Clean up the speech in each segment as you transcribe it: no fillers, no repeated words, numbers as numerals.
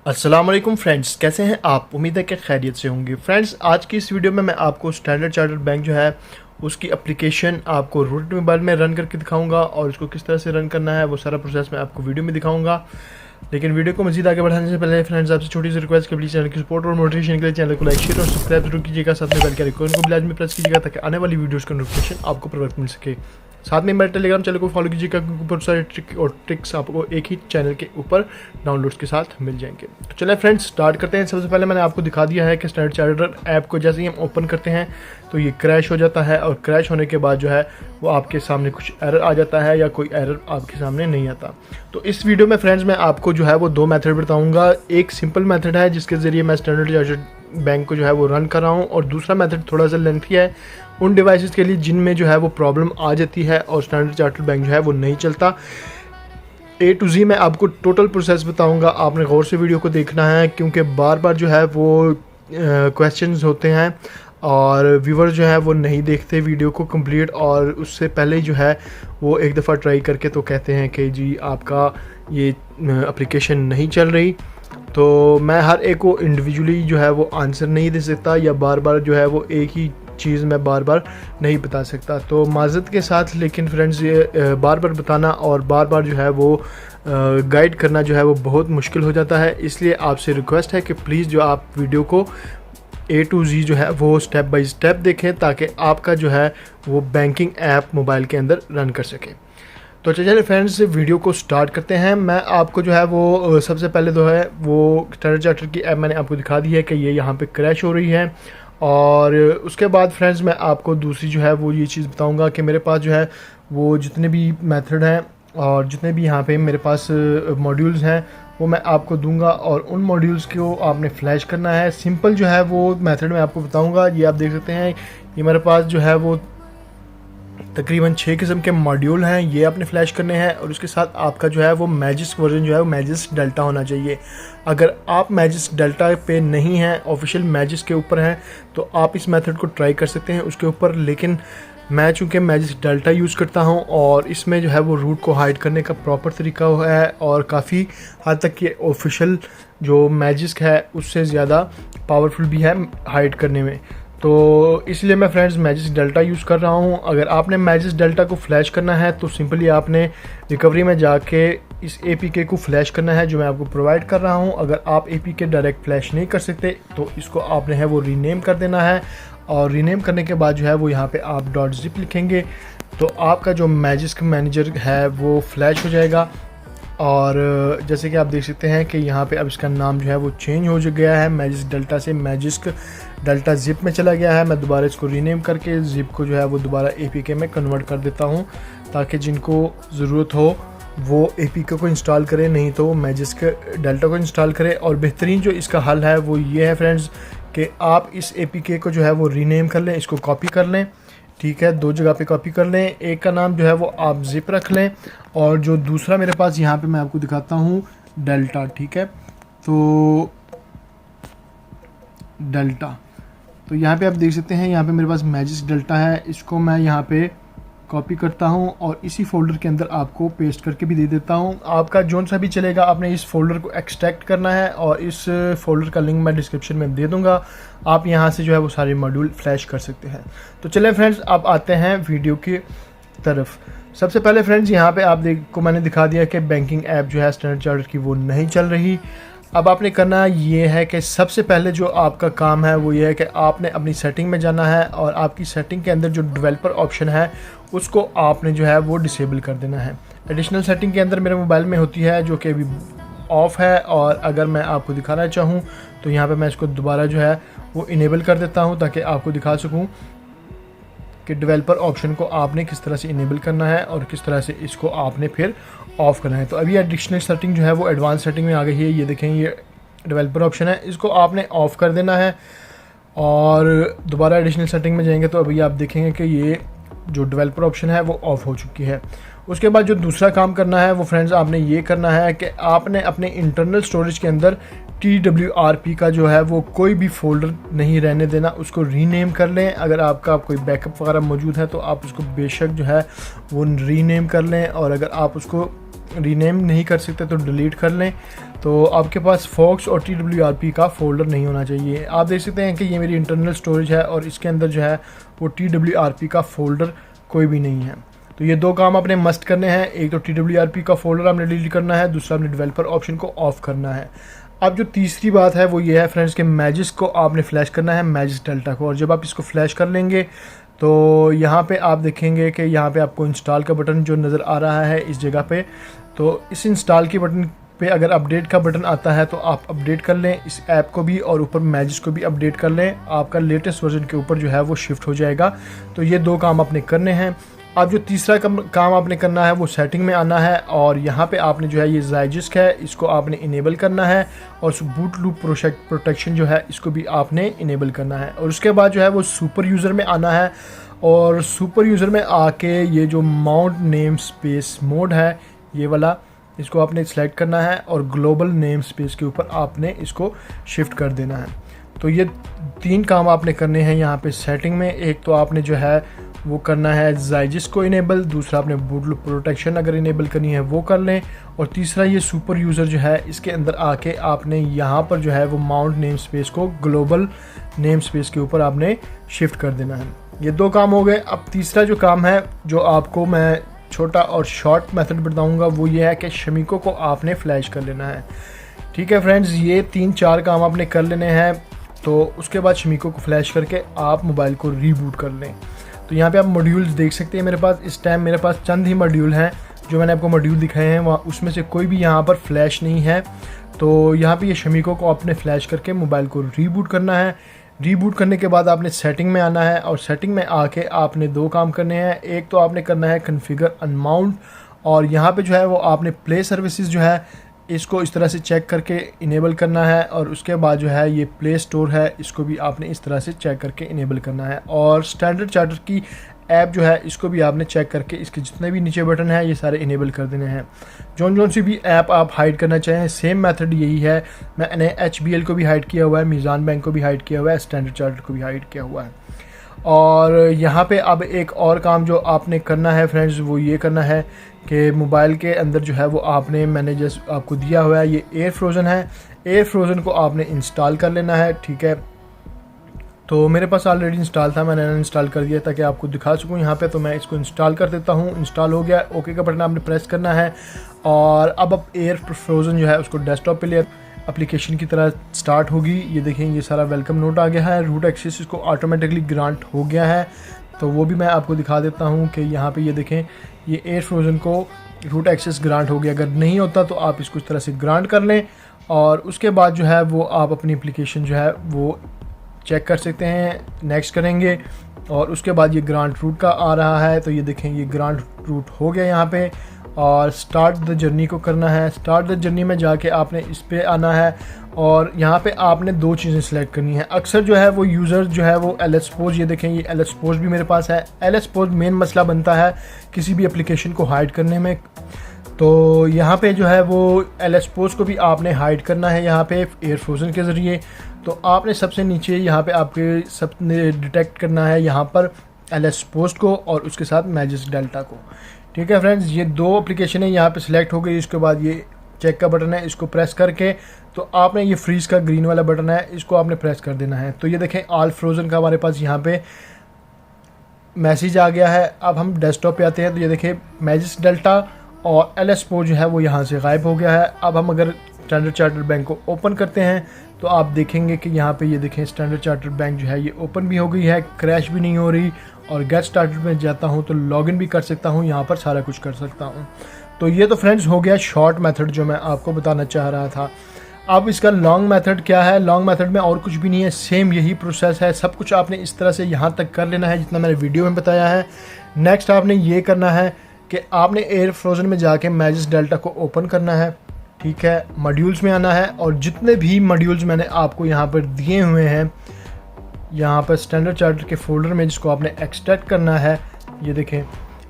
अस्सलाम वालेकुम फ्रेंड्स, कैसे हैं आप? उम्मीद है कि खैरियत से होंगे। फ्रेंड्स, आज की इस वीडियो में मैं आपको स्टैंडर्ड चार्टर्ड बैंक जो है उसकी एप्लीकेशन आपको रूट मोबाइल में रन करके दिखाऊंगा और उसको किस तरह से रन करना है वो सारा प्रोसेस मैं आपको वीडियो में दिखाऊंगा। लेकिन वीडियो को मजीद आगे बढ़ाने से पहले फ्रेंड्स आपसे छोटी सी रिक्वेस्ट कि प्लीज़ चैनल की सपोर्ट और मोटिवेशन के लिए चैनल को लाइक शेयर और सब्सक्राइब जरूर कीजिएगा। साथ में बेल के आइकन को भी लाजमी प्रेस कीजिएगा ताकि आने वाली वीडियोज़ का नोटिफिकेशन आपको पर वक्त मिल सके। साथ में मेरे टेलीग्राम चैनल को फॉलो कीजिएगा क्योंकि बहुत सारे ट्रिक और ट्रिक्स आपको एक ही चैनल के ऊपर डाउनलोड्स के साथ मिल जाएंगे। तो चलिए फ्रेंड्स स्टार्ट करते हैं। सबसे पहले मैंने आपको दिखा दिया है कि स्टैंडर्ड चार्टर्ड ऐप को जैसे ही हम ओपन करते हैं तो ये क्रैश हो जाता है और क्रैश होने के बाद जो है वो आपके सामने कुछ एरर आ जाता है या कोई एरर आपके सामने नहीं आता। तो इस वीडियो में फ्रेंड्स मैं आपको जो है वो दो मेथड बताऊँगा। एक सिंपल मेथड है जिसके ज़रिए मैं स्टैंडर्ड चार्टर्ड बैंक को जो है वो रन कर रहा हूँ, और दूसरा मेथड थोड़ा सा लेंथी है उन डिवाइसेस के लिए जिनमें जो है वो प्रॉब्लम आ जाती है और स्टैंडर्ड चार्टर्ड बैंक जो है वो नहीं चलता। A to Z मैं आपको टोटल प्रोसेस बताऊंगा। आपने गौर से वीडियो को देखना है क्योंकि बार बार जो है वो क्वेश्चंस होते हैं और व्यूवर जो है वो नहीं देखते वीडियो को कंप्लीट, और उससे पहले ही जो है वो एक दफ़ा ट्राई करके तो कहते हैं कि जी आपका ये एप्लीकेशन नहीं चल रही। तो मैं हर एक को इंडिविजुअली जो है वो आंसर नहीं दे सकता या बार बार जो है वो एक ही चीज़ मैं बार बार नहीं बता सकता। तो माज़रत के साथ, लेकिन फ्रेंड्स ये बार बार बताना और बार बार जो है वो गाइड करना जो है वो बहुत मुश्किल हो जाता है। इसलिए आपसे रिक्वेस्ट है कि प्लीज़ जो आप वीडियो को A to Z जो है वो स्टेप बाय स्टेप देखें ताकि आपका जो है वो बैंकिंग ऐप मोबाइल के अंदर रन कर सके। तो चलिए फ्रेंड्स वीडियो को स्टार्ट करते हैं। मैं आपको जो है वो सबसे पहले जो है वो स्टैंडर्ड चार्टर्ड की ऐप मैंने आपको दिखा दी है कि ये यहाँ पे क्रैश हो रही है, और उसके बाद फ्रेंड्स मैं आपको दूसरी जो है वो ये चीज़ बताऊंगा कि मेरे पास जो है वो जितने भी मेथड हैं और जितने भी यहाँ पे मेरे पास मॉड्यूल्स हैं वो मैं आपको दूंगा, और उन मॉड्यूल्स को आपने फ्लैश करना है। सिंपल जो है वो मेथड मैं आपको बताऊंगा। ये आप देख सकते हैं, ये मेरे पास जो है वो तकरीबन 6 किस्म के मॉड्यूल हैं, ये आपने फ्लैश करने हैं। और उसके साथ आपका जो है वो मैजिस्क वर्जन जो है वो मैजिस्क डेल्टा होना चाहिए। अगर आप मैजिस्क डेल्टा पे नहीं हैं, ऑफिशियल मैजिस्क के ऊपर हैं, तो आप इस मेथड को ट्राई कर सकते हैं उसके ऊपर। लेकिन मैं चूँकि मैजिस्क डेल्टा यूज़ करता हूँ और इसमें जो है वो रूट को हाइड करने का प्रॉपर तरीका है और काफ़ी हद तक ये ऑफिशियल जो मैजिस्क है उससे ज़्यादा पावरफुल भी है हाइड करने में। तो इसलिए मैं फ्रेंड्स मैजिस्क डेल्टा यूज़ कर रहा हूँ। अगर आपने मैजिस्क डेल्टा को फ्लैश करना है तो सिंपली आपने रिकवरी में जाके इस APK को फ्लैश करना है जो मैं आपको प्रोवाइड कर रहा हूँ। अगर आप APK डायरेक्ट फ्लैश नहीं कर सकते तो इसको आपने है वो रीनेम कर देना है, और रीनेम करने के बाद जो है वो यहाँ पे आप .zip लिखेंगे तो आपका जो मैजिस्क मैनेजर है वो फ्लैश हो जाएगा। और जैसे कि आप देख सकते हैं कि यहाँ पे अब इसका नाम जो है वो चेंज हो गया है, मैजिस्क डेल्टा से मैजिस्क डेल्टा जिप में चला गया है। मैं दोबारा इसको रीनेम करके जिप को जो है वो दोबारा APK में कन्वर्ट कर देता हूँ ताकि जिनको ज़रूरत हो वो APK को इंस्टॉल करें, नहीं तो वो मैजिस्क डेल्टा को इंस्टॉल करें। और बेहतरीन जो इसका हल है वो ये है फ्रेंड्स कि आप इस APK को जो है वो रीनेम कर लें, इसको कॉपी कर लें, ठीक है, दो जगह पे कॉपी कर लें। एक का नाम जो है वो आप जिप रख लें, और जो दूसरा मेरे पास यहाँ पे मैं आपको दिखाता हूँ डेल्टा, ठीक है। तो डेल्टा, तो यहाँ पे आप देख सकते हैं यहाँ पे मेरे पास मैजिस्क डेल्टा है, इसको मैं यहाँ पे कॉपी करता हूँ और इसी फोल्डर के अंदर आपको पेस्ट करके भी दे देता हूँ। आपका जोन सा भी चलेगा, आपने इस फोल्डर को एक्सट्रैक्ट करना है और इस फोल्डर का लिंक मैं डिस्क्रिप्शन में दे दूँगा। आप यहाँ से जो है वो सारे मॉड्यूल फ्लैश कर सकते हैं। तो चलिए फ्रेंड्स अब आते हैं वीडियो की तरफ। सबसे पहले फ्रेंड्स यहाँ पे आप को मैंने दिखा दिया कि बैंकिंग ऐप जो है स्टैंडर्ड चार्टर्ड की वो नहीं चल रही। अब आपने करना ये है कि सबसे पहले जो आपका काम है वो ये है कि आपने अपनी सेटिंग में जाना है और आपकी सेटिंग के अंदर जो डेवलपर ऑप्शन है उसको आपने जो है वो डिसेबल कर देना है। एडिशनल सेटिंग के अंदर मेरे मोबाइल में होती है जो कि अभी ऑफ़ है, और अगर मैं आपको दिखाना चाहूँ तो यहाँ पे मैं इसको दोबारा जो है वो इनेबल कर देता हूँ ताकि आपको दिखा सकूँ कि डेवलपर ऑप्शन को आपने किस तरह से इनेबल करना है और किस तरह से इसको आपने फिर ऑफ़ करना है। तो अभी एडिशनल सेटिंग जो है वो एडवांस सेटिंग में आ गई है। ये देखें, ये डेवलपर ऑप्शन है, इसको आपने ऑफ़ कर देना है और दोबारा एडिशनल सेटिंग में जाएंगे तो अभी आप देखेंगे कि ये जो डेवलपर ऑप्शन है वो ऑफ़ हो चुकी है। उसके बाद जो दूसरा काम करना है वो फ्रेंड्स आपने ये करना है कि आपने अपने इंटरनल स्टोरेज के अंदर TWRP का जो है वो कोई भी फोल्डर नहीं रहने देना, उसको रीनेम कर लें। अगर आपका कोई बैकअप वगैरह मौजूद है तो आप उसको बेशक जो है वो रीनेम कर लें, और अगर आप उसको रीनेम नहीं कर सकते तो डिलीट कर लें। तो आपके पास फोक्स और TWRP का फ़ोल्डर नहीं होना चाहिए। आप देख सकते हैं कि ये मेरी इंटरनल स्टोरेज है और इसके अंदर जो है वो TWRP का फ़ोल्डर कोई भी नहीं है। तो ये 2 काम आपने मस्ट करने हैं, एक तो TWRP का फ़ोल्डर आपने डिलीट करना है, दूसरा आपने डेवलपर ऑप्शन को ऑफ़ करना है। अब जो तीसरी बात है वो ये है फ्रेंड्स कि मैजिस को आपने फ्लैश करना है, मैजिस डेल्टा को। और जब आप इसको फ्लैश कर लेंगे तो यहाँ पे आप देखेंगे कि यहाँ पे आपको इंस्टॉल का बटन जो नज़र आ रहा है इस जगह पे, तो इस इंस्टॉल के बटन पे अगर अपडेट का बटन आता है तो आप अपडेट कर लें इस ऐप को भी और ऊपर मैजिस को भी अपडेट कर लें। आपका लेटेस्ट वर्जन के ऊपर जो है वो शिफ्ट हो जाएगा। तो ये 2 काम आपने करने हैं। अब जो तीसरा काम आपने करना है वो सेटिंग में आना है और यहाँ पे आपने जो है ये ज़ाइजिस्क है इसको आपने इनेबल करना है और बूट लूप प्रोटेक्शन जो है इसको भी आपने इनेबल करना है। और उसके बाद जो है वो सुपर यूज़र में आना है और सुपर यूज़र में आके ये जो माउंट नेम स्पेस मोड है ये वाला, इसको आपने सेलेक्ट करना है और ग्लोबल नेम स्पेस के ऊपर आपने इसको शिफ्ट कर देना है। तो ये 3 काम आपने करने हैं यहाँ पे सेटिंग में। एक तो आपने जो है वो करना है ज़ाइजिस को इनेबल, दूसरा आपने बूट लूप प्रोटेक्शन अगर इनेबल करनी है वो कर लें, और तीसरा ये सुपर यूज़र जो है इसके अंदर आके आपने यहाँ पर जो है वो माउंट नेम स्पेस को ग्लोबल नेम स्पेस के ऊपर आपने शिफ्ट कर देना है। ये 2 काम हो गए। अब तीसरा जो काम है जो आपको मैं छोटा और शॉर्ट मेथड बताऊँगा वो ये है कि शमीको को आपने फ्लैश कर लेना है। ठीक है फ्रेंड्स, ये 3-4 काम आपने कर लेने हैं। तो उसके बाद शमीको को फ्लैश करके आप मोबाइल को रीबूट कर लें। तो यहाँ पे आप मॉड्यूल्स देख सकते हैं। मेरे पास इस टाइम मेरे पास चंद ही मॉड्यूल हैं जो मैंने आपको मॉड्यूल दिखाए हैं, वहाँ उसमें से कोई भी यहाँ पर फ्लैश नहीं है। तो यहाँ पे ये शमीको को आपने फ्लैश करके मोबाइल को रीबूट करना है। रीबूट करने के बाद आपने सेटिंग में आना है और सेटिंग में आके आपने 2 काम करने हैं। एक तो आपने करना है कॉन्फ़िगर अनमाउंट और यहाँ पे जो है वो आपने प्ले सर्विसेज जो है इसको इस तरह से चेक करके इनेबल करना है और उसके बाद जो है ये प्ले स्टोर है इसको भी आपने इस तरह से चेक करके इनेबल करना है। और स्टैंडर्ड चार्टर की ऐप जो है इसको भी आपने चेक करके इसके जितने भी नीचे बटन हैं ये सारे इनेबल कर देने हैं। जौन सी भी ऐप आप हाइड करना चाहें सेम मेथड यही है। मैंने HBL को भी हाइड किया हुआ है, मीज़ान बैंक को भी हाइड किया हुआ है, स्टैंडर्ड चार्टर को भी हाइड किया हुआ है। और यहाँ पे अब एक और काम जो आपने करना है फ्रेंड्स वो ये करना है कि मोबाइल के अंदर जो है वो आपने मैंने जस्ट आपको दिया हुआ है ये एयर फ्रोज़न है, एयर फ्रोज़न को आपने इंस्टॉल कर लेना है। ठीक है, तो मेरे पास ऑलरेडी इंस्टॉल था, मैंने इंस्टॉल कर दिया ताकि आपको दिखा सकूं यहाँ पे। तो मैं इसको इंस्टॉल कर देता हूँ। इंस्टॉल हो गया, ओके का बटन आपने प्रेस करना है और अब एयर फ्रोज़न जो है उसको डेस्कटॉप पे ले एप्लीकेशन की तरह स्टार्ट होगी। ये देखें ये सारा वेलकम नोट आ गया है, रूट एक्सेस इसको ऑटोमेटिकली ग्रांट हो गया है। तो वो भी मैं आपको दिखा देता हूँ कि यहाँ पे ये देखें ये एयर फ्रोज़न को रूट एक्सेस ग्रांट हो गया। अगर नहीं होता तो आप इसको इस तरह से ग्रांट कर लें और उसके बाद जो है वो आप अपनी एप्लीकेशन जो है वो चेक कर सकते हैं। नेक्स्ट करेंगे और उसके बाद ये ग्रांट रूट का आ रहा है। तो ये देखें ये ग्रांट रूट हो गया यहाँ पे और स्टार्ट द जर्नी को करना है। स्टार्ट द जर्नी में जाके आपने इस पे आना है और यहाँ पे आपने 2 चीज़ें सेलेक्ट करनी है। अक्सर जो है वो यूज़र जो है वो LSPOS, ये देखें ये LSPOS भी मेरे पास है। LSPOS मेन मसला बनता है किसी भी एप्लीकेशन को हाइड करने में। तो यहाँ पे जो है वो LSPOS को भी आपने हाइड करना है यहाँ पे एयर फ्रोज़न के ज़रिए। तो आपने सबसे नीचे यहाँ पे आपके सब डिटेक्ट करना है यहाँ पर LSPOS को और उसके साथ मैजिस डेल्टा को। ठीक है फ्रेंड्स, ये 2 एप्लीकेशन है यहाँ पे सिलेक्ट हो गई। इसके बाद ये चेक का बटन है, इसको प्रेस करके तो आपने ये फ्रीज का ग्रीन वाला बटन है इसको आपने प्रेस कर देना है। तो ये देखें ऑल फ्रोज़न का हमारे पास यहाँ पे मैसेज आ गया है। अब हम डेस्कटॉप पे आते हैं तो ये देखें मैजिस डेल्टा और LSPOS जो है वो यहाँ से गायब हो गया है। अब हम अगर स्टैंडर्ड चार्टर्ड बैंक को ओपन करते हैं तो आप देखेंगे कि यहाँ पे ये देखें स्टैंडर्ड चार्टर्ड बैंक जो है ये ओपन भी हो गई है, क्रैश भी नहीं हो रही। और गेट स्टार्टेड में जाता हूँ तो लॉगिन भी कर सकता हूँ, यहाँ पर सारा कुछ कर सकता हूँ। तो ये तो फ्रेंड्स हो गया शॉर्ट मेथड जो मैं आपको बताना चाह रहा था। अब इसका लॉन्ग मेथड क्या है? लॉन्ग मेथड में और कुछ भी नहीं है, सेम यही प्रोसेस है। सब कुछ आपने इस तरह से यहाँ तक कर लेना है जितना मैंने वीडियो में बताया है। नेक्स्ट आपने ये करना है कि आपने एयर फ्रोज़न में जाके मैजिस डेल्टा को ओपन करना है। ठीक है, मॉड्यूल्स में आना है और जितने भी मॉड्यूल्स मैंने आपको यहाँ पर दिए हुए हैं यहाँ पर स्टैंडर्ड चार्टर के फोल्डर में जिसको आपने एक्सट्रैक्ट करना है, ये देखें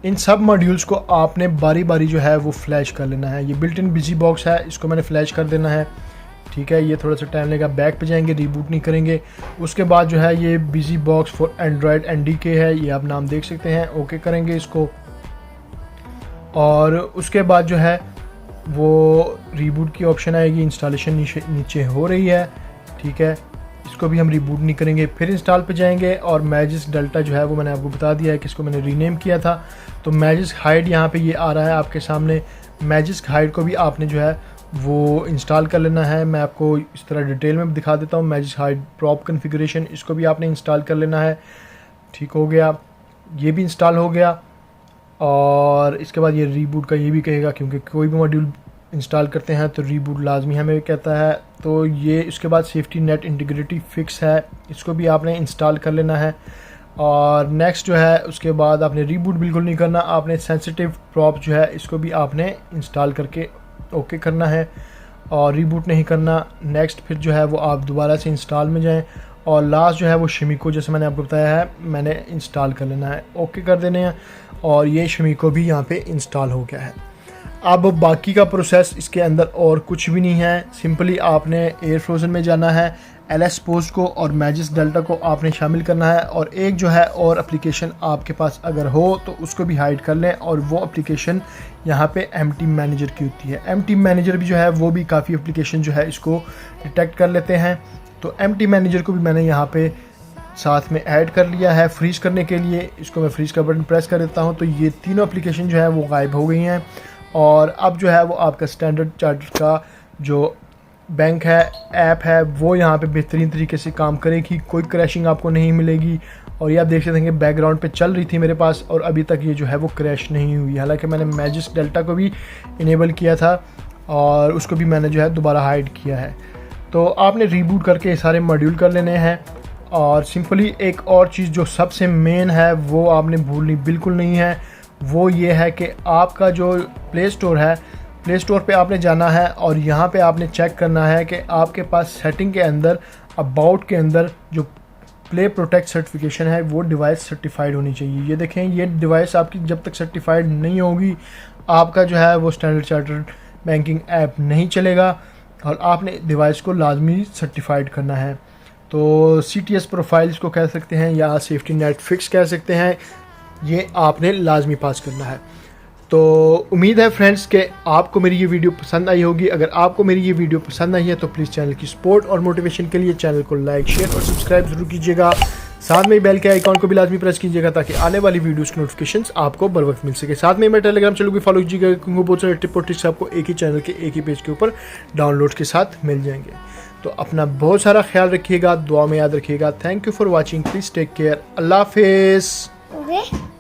इन सब मॉड्यूल्स को आपने बारी बारी जो है वो फ्लैश कर लेना है। ये बिल्ट इन बिजी बॉक्स है, इसको मैंने फ्लैश कर देना है। ठीक है, ये थोड़ा सा टाइम लगेगा, बैक पे जाएंगे, रीबूट नहीं करेंगे। उसके बाद जो है ये busy box for Android NDK है, ये आप नाम देख सकते हैं। ओके करेंगे इसको और उसके बाद जो है वो रीबूट की ऑप्शन आएगी, इंस्टॉलेशन नीचे हो रही है, ठीक है। इसको भी हम रीबूट नहीं करेंगे, फिर इंस्टॉल पे जाएंगे और मैजिस डेल्टा जो है वो मैंने आपको बता दिया है कि इसको मैंने रीनेम किया था। तो मैजिस हाइड यहाँ पे ये आ रहा है आपके सामने। मैजिस हाइड को भी आपने जो है वो इंस्टॉल कर लेना है। मैं आपको इस तरह डिटेल में दिखा देता हूँ। मैजिस हाइड प्रॉप कन्फिगरेशन, इसको भी आपने इंस्टॉल कर लेना है। ठीक हो गया, ये भी इंस्टॉल हो गया। और इसके बाद ये रीबूट का ये भी कहेगा, क्योंकि कोई भी मॉड्यूल इंस्टॉल करते हैं तो रीबूट लाजमी हमें कहता है। तो ये इसके बाद सेफ्टी नेट इंटीग्रिटी फिक्स है, इसको भी आपने इंस्टॉल कर लेना है। और नेक्स्ट जो है उसके बाद आपने रीबूट बिल्कुल नहीं करना, आपने सेंसिटिव प्रॉप जो है इसको भी आपने इंस्टॉल करके ओके करना है और रीबूट नहीं करना। नेक्स्ट फिर जो है वो आप दोबारा से इंस्टॉल में जाएं और लास्ट जो है वो शमीको, जैसे मैंने आपको बताया है, मैंने इंस्टॉल कर लेना है, ओके कर देने हैं। और ये शमीको भी यहाँ पे इंस्टॉल हो गया है। अब बाकी का प्रोसेस इसके अंदर और कुछ भी नहीं है, सिंपली आपने एयर फ्रोजन में जाना है, एलएस पोस्ट को और मैजिस डेल्टा को आपने शामिल करना है। और एक जो है और एप्लीकेशन आपके पास अगर हो तो उसको भी हाइड कर लें, और वो एप्लीकेशन यहाँ पे एमटी मैनेजर की होती है। एमटी मैनेजर भी जो है वो भी काफ़ी एप्लीकेशन जो है इसको डिटेक्ट कर लेते हैं। तो एमटी मैनेजर को भी मैंने यहाँ पे साथ में ऐड कर लिया है फ्रीज करने के लिए। इसको मैं फ्रीज का बटन प्रेस कर देता हूँ तो ये तीनों एप्लीकेशन जो है वो गायब हो गई हैं। और अब जो है वो आपका स्टैंडर्ड चार्टर्ड का जो बैंक है, ऐप है, वो यहाँ पे बेहतरीन तरीके से काम करेगी, कोई क्रैशिंग आपको नहीं मिलेगी। और ये आप देख सकते हैं कि बैकग्राउंड पे चल रही थी मेरे पास और अभी तक ये जो है वो क्रैश नहीं हुई। हालांकि मैंने मैजिस डेल्टा को भी इनेबल किया था और उसको भी मैंने जो है दोबारा हाइड किया है। तो आपने रीबूट करके सारे मॉड्यूल कर लेने हैं। और सिंपली एक और चीज़ जो सबसे मेन है वो आपने भूलनी बिल्कुल नहीं है, वो ये है कि आपका जो प्ले स्टोर है, प्ले स्टोर पे आपने जाना है और यहाँ पे आपने चेक करना है कि आपके पास सेटिंग के अंदर अबाउट के अंदर जो प्ले प्रोटेक्ट सर्टिफिकेशन है वो डिवाइस सर्टिफाइड होनी चाहिए। ये देखें, ये डिवाइस आपकी जब तक सर्टिफाइड नहीं होगी आपका जो है वो स्टैंडर्ड चार्टर्ड बैंकिंग ऐप नहीं चलेगा और आपने डिवाइस को लाजमी सर्टिफाइड करना है। तो CTS प्रोफाइल्स को कह सकते हैं या सेफ्टी नेट फिक्स कह सकते हैं, ये आपने लाजमी पास करना है। तो उम्मीद है फ्रेंड्स कि आपको मेरी ये वीडियो पसंद आई होगी। अगर आपको मेरी ये वीडियो पसंद आई है तो प्लीज़ चैनल की सपोर्ट और मोटिवेशन के लिए चैनल को लाइक, शेयर और सब्सक्राइब जरूर कीजिएगा। साथ में बेल के आइकॉन को भी लाजमी प्रेस कीजिएगा ताकि आने वाली वीडियोस की नोटिफिकेशंस आपको बर वक्त मिल सके। साथ में मैं टेलीग्राम चैनल को फॉलो कीजिएगा क्योंकि बहुत सारे टिप और ट्रिक्स आपको एक ही चैनल के एक ही पेज के ऊपर डाउनलोड के साथ मिल जाएंगे। तो अपना बहुत सारा ख्याल रखिएगा, दुआ में याद रखिएगा। Thank you for watching, please take care, Allah हाफिज़।